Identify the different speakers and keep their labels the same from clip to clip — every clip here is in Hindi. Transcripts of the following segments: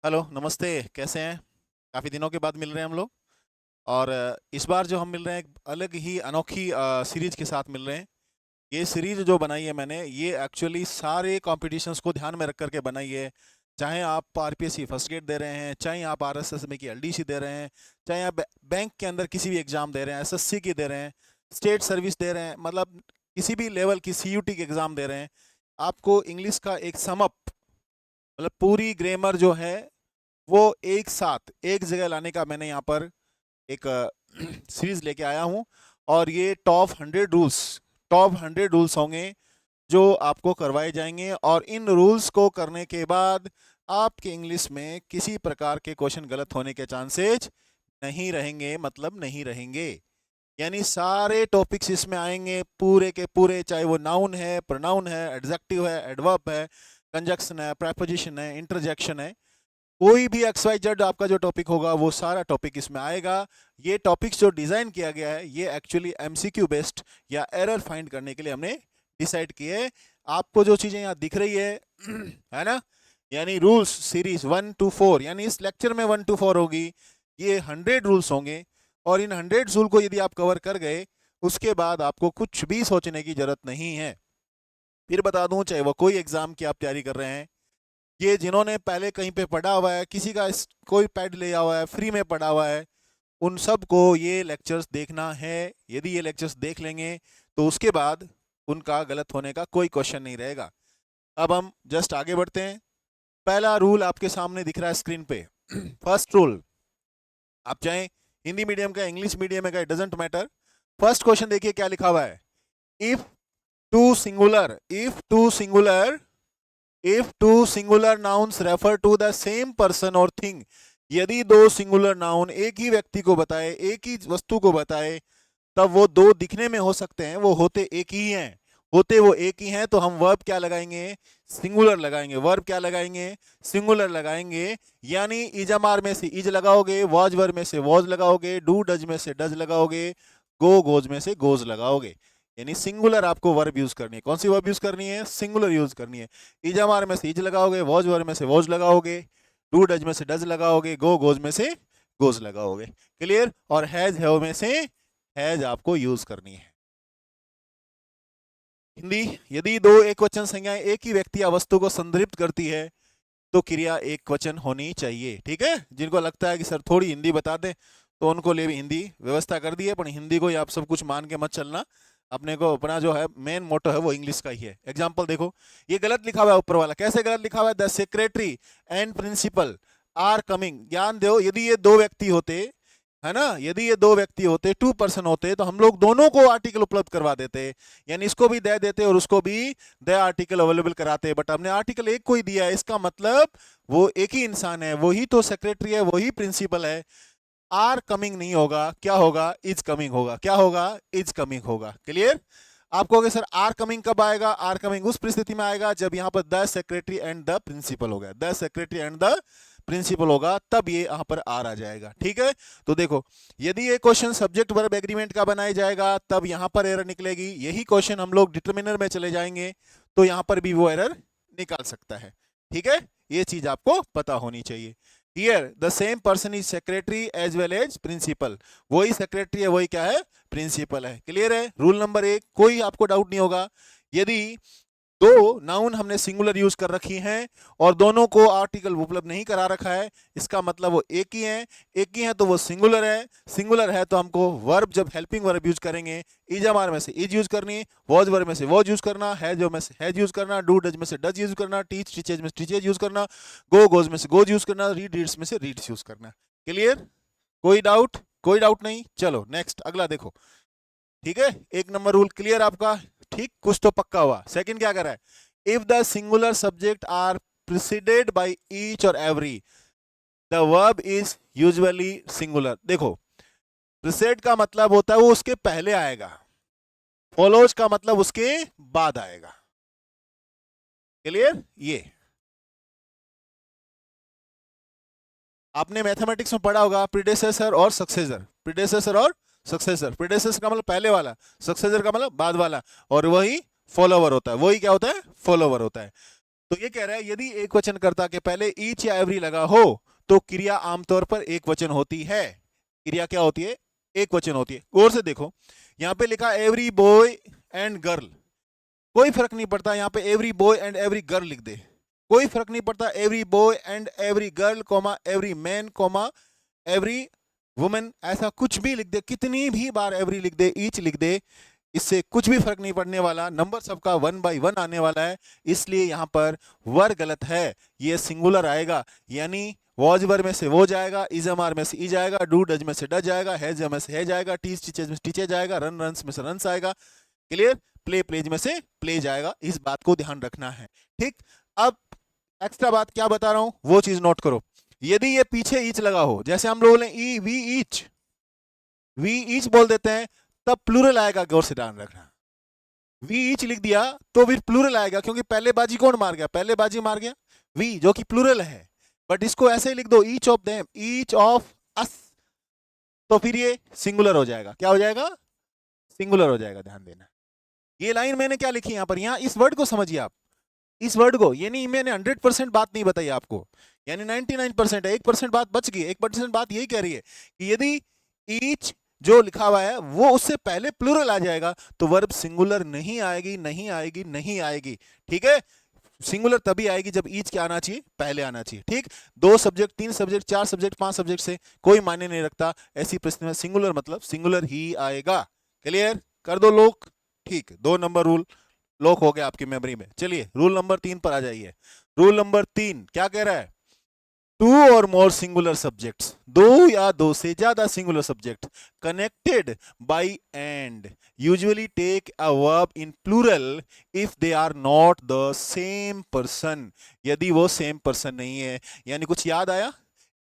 Speaker 1: हेलो, नमस्ते। कैसे हैं? काफ़ी दिनों के बाद मिल रहे हैं हम लोग। और इस बार जो हम मिल रहे हैं एक अलग ही अनोखी सीरीज के साथ मिल रहे हैं। ये सीरीज जो बनाई है मैंने, ये एक्चुअली सारे कॉम्पिटिशन्स को ध्यान में रख करके बनाई है। चाहे आप आरपीएससी फर्स्ट ग्रेड दे रहे हैं, चाहे आप आरएसएस में की एलडीसी दे रहे हैं, चाहे आप बैंक के अंदर किसी भी एग्ज़ाम दे रहे हैं, एसएससी की दे रहे हैं, स्टेट सर्विस दे रहे हैं, मतलब किसी भी लेवल की सीयूटी के एग्ज़ाम दे रहे हैं, आपको इंग्लिश का एक समअप, मतलब पूरी ग्रामर जो है वो एक साथ एक जगह लाने का मैंने यहाँ पर एक सीरीज लेके आया हूँ। और ये टॉप 100 रूल्स होंगे जो आपको करवाए जाएंगे, और इन रूल्स को करने के बाद आपके इंग्लिश में किसी प्रकार के क्वेश्चन गलत होने के चांसेस नहीं रहेंगे, मतलब नहीं रहेंगे। यानी सारे टॉपिक्स इसमें आएंगे पूरे के पूरे, चाहे वो नाउन है, प्रोनाउन है, एडजेक्टिव है, एडवर्ब है, कंजक्शन है, प्रेपोजिशन है, इंटरजेक्शन है, कोई भी एक्स वाई जेड आपका जो टॉपिक होगा वो सारा टॉपिक इसमें आएगा। ये टॉपिक्स जो डिज़ाइन किया गया है ये एक्चुअली एमसीक्यू बेस्ड या एरर फाइंड करने के लिए हमने डिसाइड किए। आपको जो चीज़ें यहाँ दिख रही है है ना, यानी रूल्स सीरीज 1 to 4, यानी इस लेक्चर में 1 to 4 होगी। ये 100 रूल्स होंगे, और इन 100 रूल को यदि आप कवर कर गए, उसके बाद आपको कुछ भी सोचने की जरूरत नहीं है। फिर बता दूं, चाहे वो कोई एग्जाम की आप तैयारी कर रहे हैं, ये जिन्होंने पहले कहीं पे पढ़ा हुआ है, किसी का कोई पैड लिया हुआ है, फ्री में पढ़ा हुआ है, उन सब को ये लेक्चर्स देखना है। यदि ये लेक्चर्स देख लेंगे तो उसके बाद उनका गलत होने का कोई क्वेश्चन नहीं रहेगा। अब हम जस्ट आगे बढ़ते हैं। पहला रूल आपके सामने दिख रहा है स्क्रीन पे। फर्स्ट रूल, आप चाहे हिंदी मीडियम का, इंग्लिश मीडियम का, it doesn't matter. First question देखिए क्या लिखा हुआ है। If two singular if two singular If two singular nouns refer to the same person or thing, यदि दो सिंगुलर नाउन एक ही व्यक्ति को बताए, एक ही वस्तु को बताए, तब वो दो दिखने में हो सकते हैं, वो होते एक ही हैं। होते वो एक ही हैं तो हम वर्ब क्या लगाएंगे? सिंगुलर लगाएंगे। वर्ब क्या लगाएंगे? सिंगुलर लगाएंगे। यानी इजमार में से इज लगाओगे, वॉज वर्ब में से वॉज लगाओगे, डू डज में से डज लगाओगे, गो गोज में से गोज लगाओगे। यानी सिंगुलर आपको वर्ब यूज करनी है। कौन सी वर्ब यूज करनी है? सिंगुलर यूज करनी है। इजमार में से इज लगाओगे, वॉज वर्ब में से वॉज लगाओगे, डू डज में से डज लगाओगे, गो गोज में से गोज लगाओगे। क्लियर? और हैज हैव में से हैज आपको यूज करनी है। हिंदी, यदि दो एक वचन संज्ञाएं एक ही व्यक्ति या वस्तु को संदर्भित करती है तो क्रिया एक वचन होनी चाहिए। ठीक है? जिनको लगता है कि सर थोड़ी हिंदी बता दें, तो उनको लिए भी हिंदी व्यवस्था कर दी है, पर हिंदी को ही आप सब कुछ मान के मत चलना। अपने को अपना जो है मेन मोटो है वो इंग्लिश का ही है। एग्जाम्पल देखो, ये गलत लिखा हुआ है ऊपर वाला। कैसे गलत लिखा हुआ है? The secretary and principal are coming. ज्ञान दो, यदि ये दो व्यक्ति होते, है ना, यदि ये दो व्यक्ति होते, 2 पर्सन होते, तो हम लोग दोनों को आर्टिकल उपलब्ध करवा देते, यानी इसको भी दे देते और उसको भी द आर्टिकल अवेलेबल कराते। बट हमने आर्टिकल एक को ही दिया है, इसका मतलब वो एक ही इंसान है, वही तो सेक्रेटरी है, वही प्रिंसिपल है। आर कमिंग नहीं होगा, क्या होगा? इज कमिंग होगा। क्या होगा? इज कमिंग होगा। क्लियर? आप कहोगे सर आर कमिंग कब आएगा? आर कमिंग उस परिस्थिति में आएगा जब यहां पर the secretary and the principal हो गया, the secretary and the principal होगा, तब ये यहां पर आर आ जाएगा। ठीक है? तो देखो, यदि ये क्वेश्चन सब्जेक्ट वर्ब एग्रीमेंट का बनाया जाएगा तब यहां पर एरर निकलेगी। यही क्वेश्चन हम लोग डिटर्मिनर में चले जाएंगे तो यहां पर भी वो एरर निकाल सकता है। ठीक है? ये चीज आपको पता होनी चाहिए। Here the same person is secretary as well as principal। वही सेक्रेटरी है, वही क्या है? प्रिंसिपल है। क्लियर है? रूल नंबर 1, कोई आपको डाउट नहीं होगा। यदि दो नाउन हमने सिंगुलर यूज कर रखी हैं और दोनों को आर्टिकल उपलब्ध नहीं करा रखा है, इसका मतलब वो एक ही है। एक ही है तो वो सिंगुलर है। सिंगुलर है तो हमको वर्ब, जब हेल्पिंग वर्ब यूज करेंगे, इजमार में से इज यूज करनी, वॉज वर्ब में से वॉज यूज करना, हैज में से हैज यूज करना, डू डज में से डज यूज करना, टीच टीचेज में से टीचेज यूज करना, गो गोज में से गोज यूज करना, रीड रीड्स में से रीड्स यूज करना। क्लियर? कोई डाउट? कोई डाउट नहीं। चलो नेक्स्ट, अगला देखो। ठीक है? 1 नंबर रूल क्लियर आपका? ठीक, कुछ तो पक्का हुआ। सेकंड क्या कर रहा है? If the singular subject are preceded by each or every, the verb is usually singular. देखो, प्रिसीड का मतलब होता है वो उसके पहले आएगा, फॉलोज का मतलब उसके बाद आएगा। क्लियर? ये आपने मैथमेटिक्स में पढ़ा होगा, प्रीडेसेसर और सक्सेसर। प्रीडेसेसर और सक्सेसर। प्रीडेसेसर का मतलब पहले वाला, सक्सेसर का मतलब बाद वाला, और वही फॉलोवर होता है। वही क्या होता है? फॉलोवर होता है। तो ये कह रहा है यदि एक वचन कर्ता के पहले ईच या एवरी लगा हो तो क्रिया आमतौर पर एक वचन होती है। क्रिया क्या होती है? एक वचन होती है। गौर से देखो, यहां पे लिखा एवरी बॉय एंड गर्ल, कोई फर्क नहीं पड़ता यहां पे every boy and every girl लिख दे, कोई फर्क नहीं पड़ता every boy and every girl comma every man comma every women, ऐसा कुछ भी लिख दे, कितनी भी बार एवरी लिख दे, ईच लिख दे, इससे कुछ भी फर्क नहीं पड़ने वाला, नंबर सबका 1 by 1 आने वाला है। इसलिए यहां पर वर गलत है, ये सिंगुलर आएगा, यानी वॉज वर में से वो जाएगा, इज एमआर में से ई जाएगा, डू डज में से डज जाएगा, हैज में से है जाएगा, टीच टीचेज में से टीचे जाएगा, रन रन्स में से रन्स आएगा, क्लियर, प्ले प्लेज में से प्ले जाएगा। इस बात को ध्यान रखना है, ठीक। अब एक्स्ट्रा बात क्या बता रहा हूं वो चीज नोट करो। यदि ये पीछे ईच लगा हो, जैसे हम लोग बोले ई वी ईच, वी ईच बोल देते हैं, तब प्लूरल आएगा, गौर से ध्यान रखना। वी ईच लिख दिया तो फिर प्लूरल आएगा, क्योंकि पहले बाजी कौन मार गया? पहले बाजी मार गया वी, जो कि प्लूरल है। बट इसको ऐसे ही लिख दो, each of them, each of us, तो फिर ये सिंगुलर हो जाएगा। क्या हो जाएगा? सिंगुलर हो जाएगा। ध्यान देना, ये लाइन मैंने क्या लिखी यहां पर, यहां इस वर्ड को समझिए आप, इस वर्ड को, ये नहीं मैंने 100% बात नहीं बताई आपको, यानी 99% है, 1% बात बच गई। 1% बात यही कह रही है कि यदि ईच जो लिखा हुआ है वो उससे पहले प्लूरल आ जाएगा तो वर्ब सिंगुलर नहीं आएगी, नहीं आएगी, नहीं आएगी, ठीक है। सिंगुलर तभी आएगी जब ईच क्या आना चाहिए? पहले आना चाहिए, ठीक। 2 सब्जेक्ट, 3 सब्जेक्ट, 4 सब्जेक्ट, 5 सब्जेक्ट से कोई मायने नहीं रखता, ऐसी परिस्थिति में सिंगुलर मतलब सिंगुलर ही आएगा। क्लियर कर दो लोग, ठीक। 2 नंबर रूल लॉक हो गया आपकी मेमोरी में। चलिए रूल नंबर 3 पर आ जाइए। रूल नंबर 3 क्या कह रहा है? 2 और मोर सिंगुलर सब्जेक्ट्स, 2 या 2 से ज्यादा singular subject connected by and usually take a verb in plural if they are not the same person, यदि वो सेम पर्सन नहीं है। यानी कुछ याद आया?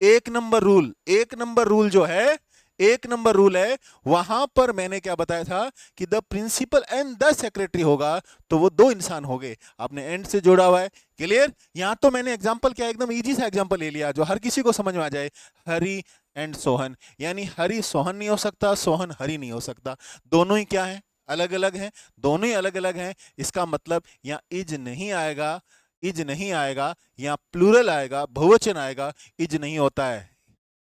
Speaker 1: 1 नंबर रूल, 1 नंबर रूल जो है, 1 नंबर रूल है, वहां पर मैंने क्या बताया था कि the principal and the secretary होगा तो वो 2 इंसान हो गए, आपने एंड से जोड़ा हुआ है, क्लियर। यहां तो मैंने एग्जांपल क्या, एकदम इजी सा एग्जांपल ले लिया जो हर किसी को समझ में आ जाए, हरि एंड सोहन, यानी हरि सोहन नहीं हो सकता, सोहन हरि नहीं हो सकता, दोनों ही क्या है? अलग अलग हैं, दोनों ही अलग अलग हैं। इसका मतलब यहाँ इज नहीं आएगा, इज नहीं आएगा, यहाँ प्लूरल आएगा, बहुवचन आएगा, इज नहीं होता है,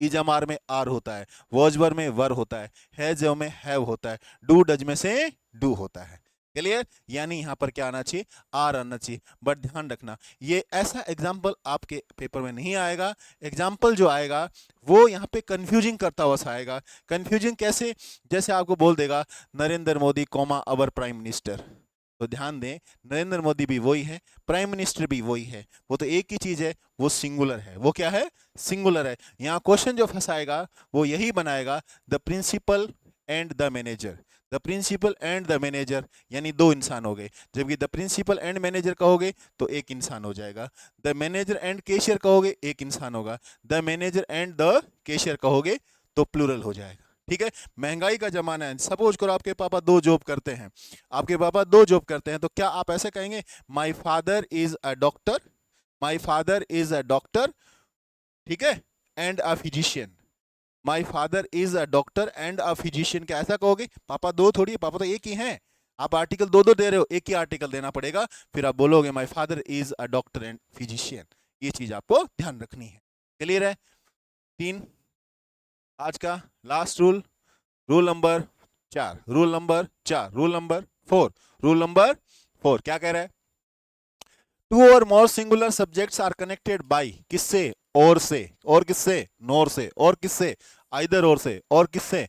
Speaker 1: इजमार में आर होता है, वॉजवर में वर होता है, हैज में हैव होता है, डू डज में से डू होता है, क्लियर। यानी यहां पर क्या आना चाहिए? आर आना चाहिए। बट ध्यान रखना ये ऐसा एग्जाम्पल आपके पेपर में नहीं आएगा, एग्जाम्पल जो आएगा वो यहाँ पे कंफ्यूजिंग करता हुआ आएगा। कंफ्यूजिंग कैसे? जैसे आपको बोल देगा Narendra Modi comma our prime minister, तो ध्यान दें नरेंद्र मोदी भी वही है, प्राइम मिनिस्टर भी वही है, वो तो एक ही चीज है, वो सिंगुलर है। वो क्या है? सिंगुलर है। यहाँ क्वेश्चन जो फंसाएगा वो यही बनाएगा, the principal and the manager, the principal and the manager, यानी 2 इंसान हो गए, जबकि द प्रिंसिपल एंड मैनेजर कहोगे तो 1 इंसान हो जाएगा, द मैनेजर एंड कैशियर कहोगे 1 इंसान होगा, the manager and the cashier कहोगे तो प्लूरल हो जाएगा, ठीक है। महंगाई का जमाना है, सपोज करो आपके पापा 2 जॉब करते हैं, आपके पापा 2 जॉब करते हैं, तो क्या आप ऐसे कहेंगे my father is a doctor, my father is a doctor, ठीक है, and a physician, my father is a doctor and a physician, क्या ऐसा कहोगे? पापा 2 थोड़ी, पापा तो एक ही हैं, आप आर्टिकल 2 दे रहे हो, एक ही आर्टिकल देना पड़ेगा, फिर आप बोलोगे my father is a doctor and physician. ये चीज आपको ध्यान रखनी है, क्लियर है। 3 आज का last rule, rule number 4, rule number 4, rule number 4, rule number 4 क्या कह रहा है? 2 or more singular subjects are connected by, किससे? और से, और किससे? नोर से, और किससे? आइदर और से, और किससे?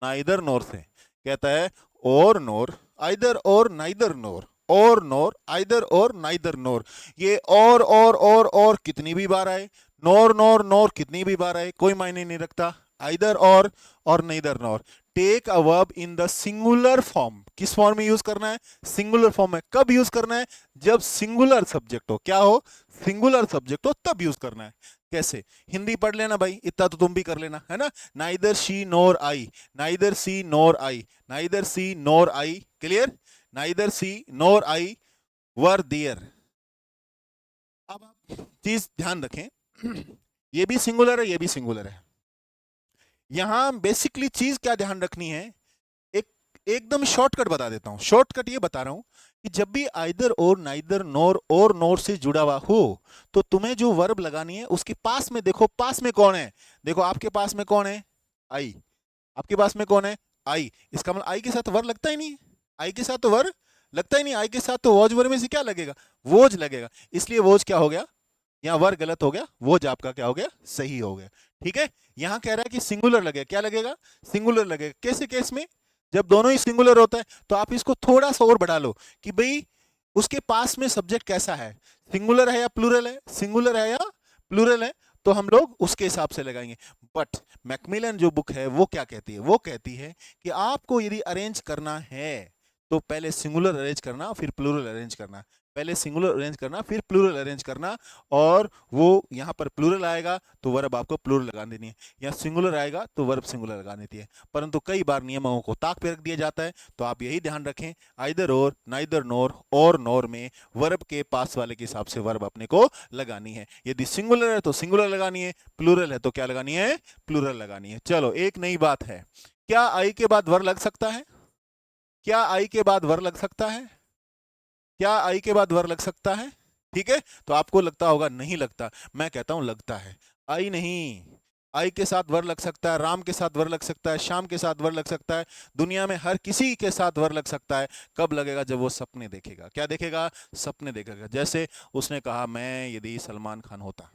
Speaker 1: नाइदर नोर से। कहता है और नोर, आइदर और, नाइदर नोर, और नोर, आइदर और, नाइदर नोर। ये और कितनी भी बार आए, नोर नोर नोर कितनी भी बार आए, कोई मायने नहीं रखता, आइदर और neither nor. Take a verb in the singular form, किस फॉर्म में यूज करना है? सिंगुलर फॉर्म में। कब यूज करना है? जब सिंगुलर सब्जेक्ट हो, क्या हो? सिंगुलर सब्जेक्ट हो, तब यूज करना है। कैसे? हिंदी पढ़ लेना भाई, इतना तो तुम भी कर लेना, है ना। Neither she nor I, neither she nor I, neither she nor I, clear, neither she nor I were there. अब आप चीज ध्यान रखें, ये भी सिंगुलर है, ये भी सिंगुलर है। यहां बेसिकली चीज क्या ध्यान रखनी है, एक एकदम शॉर्टकट बता देता हूं, शॉर्टकट ये बता रहा हूं कि जब भी आइदर और, नाइदर, नोर और नोर से जुड़ा हुआ हो तो तुम्हें जो वर्ब लगानी है उसके पास में देखो, पास में कौन है। देखो आपके पास में कौन है, आई। आपके पास में कौन है, आई। इसका मतलब आई के साथ वर्ब लगता ही नहीं, आई के साथ तो वर्ब लगता ही नहीं, आई के साथ तो वॉज वर्ब में से क्या लगेगा, वोज लगेगा। इसलिए वोज क्या हो गया, यहाँ वर्ब गलत हो गया, वोज आपका क्या हो गया, सही हो गया। ठीक है, यहाँ कह रहा है कि सिंगुलर लगेगा, क्या लगेगा, सिंगुलर लगेगा। कैसे केस में, जब दोनों ही सिंगुलर होता है तो आप इसको थोड़ा सा और बढ़ा लो कि भाई उसके पास में सब्जेक्ट कैसा है, सिंगुलर है या प्लूरल है, सिंगुलर है या प्लूरल है, तो हम लोग उसके हिसाब से लगाएंगे। बट मैकमिलन जो बुक है वो क्या कहती है, वो कहती है कि आपको यदि अरेंज करना है तो पहले सिंगुलर अरेंज करना फिर प्लूरल अरेंज करना, पहले सिंगुलर अरेंज करना फिर प्लूरल अरेंज करना। और वो यहाँ पर प्लूरल आएगा तो वर्ब आपको प्लूरल लगा देनी है, या सिंगुलर आएगा तो वर्ब सिंगुलर लगा देती है। परंतु कई बार नियमों को ताक पे रख दिया जाता है, तो आप यही ध्यान रखें, आइदर और, नाइदर नोर और नोर में वर्ब के पास वाले के हिसाब से वर्ब अपने को लगानी है। यदि सिंगुलर है तो सिंगुलर लगानी है, प्लूरल है तो क्या लगानी है, प्लूरल लगानी है। चलो एक नई बात है, क्या आई के बाद वर्ब लग सकता है, क्या आई के बाद वर्ब लग सकता है, क्या आई के बाद वर्ब लग सकता है। ठीक है, तो आपको लगता होगा नहीं लगता, मैं कहता हूं लगता है। आई नहीं, आई के साथ वर्ब लग सकता है, राम के साथ वर्ब लग सकता है, शाम के साथ वर्ब लग सकता है, दुनिया में हर किसी के साथ वर्ब लग सकता है। कब लगेगा, जब वो सपने देखेगा। क्या देखेगा, सपने देखेगा। जैसे उसने कहा मैं यदि सलमान खान होता,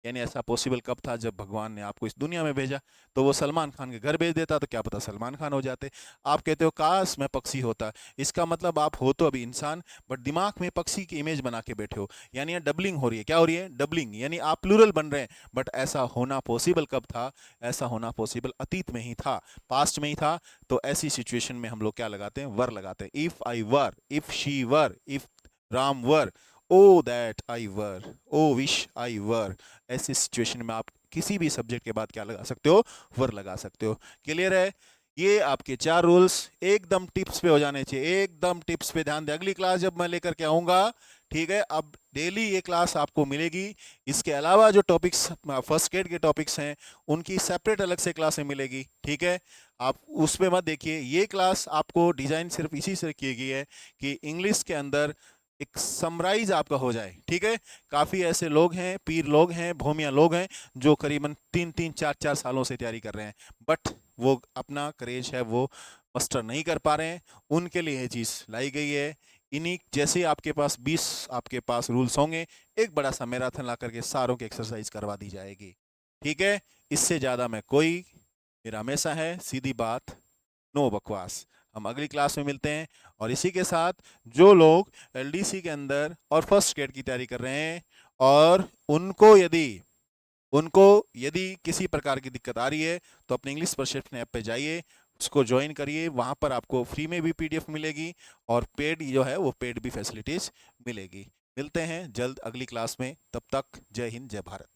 Speaker 1: यानी ऐसा पॉसिबल कब था, जब भगवान ने आपको इस दुनिया में भेजा, तो वो सलमान खान के घर भेज देता तो क्या पता सलमान खान हो जाते। आप कहते हो काश मैं पक्षी होता, इसका मतलब आप हो तो अभी इंसान, बट दिमाग में पक्षी की इमेज बना के बैठे हो, यानी यहाँ डबलिंग हो रही है। क्या हो रही है, डबलिंग, यानी आप प्लूरल बन रहे हैं। बट ऐसा होना पॉसिबल कब था, ऐसा होना पॉसिबल अतीत में ही था, पास्ट में ही था। तो ऐसी सिचुएशन में हम लोग क्या लगाते हैं, वर लगाते हैं। If I were, if she were, if Ram were, O that I were, O wish I were. ऐसी सिचुएशन में आप किसी भी सब्जेक्ट के बाद क्या लगा सकते हो, वर लगा सकते हो। क्लियर है, ये आपके 4 रूल्स एकदम टिप्स पे हो जाने चाहिए, एकदम टिप्स पे ध्यान दें। अगली क्लास जब मैं लेकर के आऊंगा, ठीक है, अब डेली ये क्लास आपको मिलेगी। इसके अलावा जो टॉपिक्स फर्स्ट एड के टॉपिक्स हैं उनकी सेपरेट अलग से क्लासें मिलेगी। ठीक है, आप उस पर मत देखिए, ये क्लास आपको डिजाइन सिर्फ इसी से की गई है कि इंग्लिश के अंदर एक समराइज आपका हो जाए। ठीक है, काफी ऐसे लोग हैं, पीर लोग हैं, भूमिया लोग हैं, जो करीबन 3-3, 4-4 सालों से तैयारी कर रहे हैं, बट वो अपना करेज है वो मस्टर नहीं कर पा रहे हैं। उनके लिए ये चीज लाई गई है। इन्हीं जैसे ही आपके पास 20 आपके पास रूल्स होंगे, एक बड़ा सा मैराथन ला करके सारों की एक्सरसाइज करवा दी जाएगी। ठीक है, इससे ज्यादा मैं कोई, मेरा हमेशा है सीधी बात, नो बकवास। हम अगली क्लास में मिलते हैं। और इसी के साथ जो लोग एलडीसी के अंदर और फर्स्ट ग्रेड की तैयारी कर रहे हैं और उनको यदि किसी प्रकार की दिक्कत आ रही है, तो अपने इंग्लिश परसेप्शन ऐप पे जाइए, उसको ज्वाइन करिए। वहां पर आपको फ्री में भी पीडीएफ मिलेगी और पेड जो है वो पेड भी फैसिलिटीज मिलेगी। मिलते हैं जल्द अगली क्लास में, तब तक जय हिंद, जय भारत।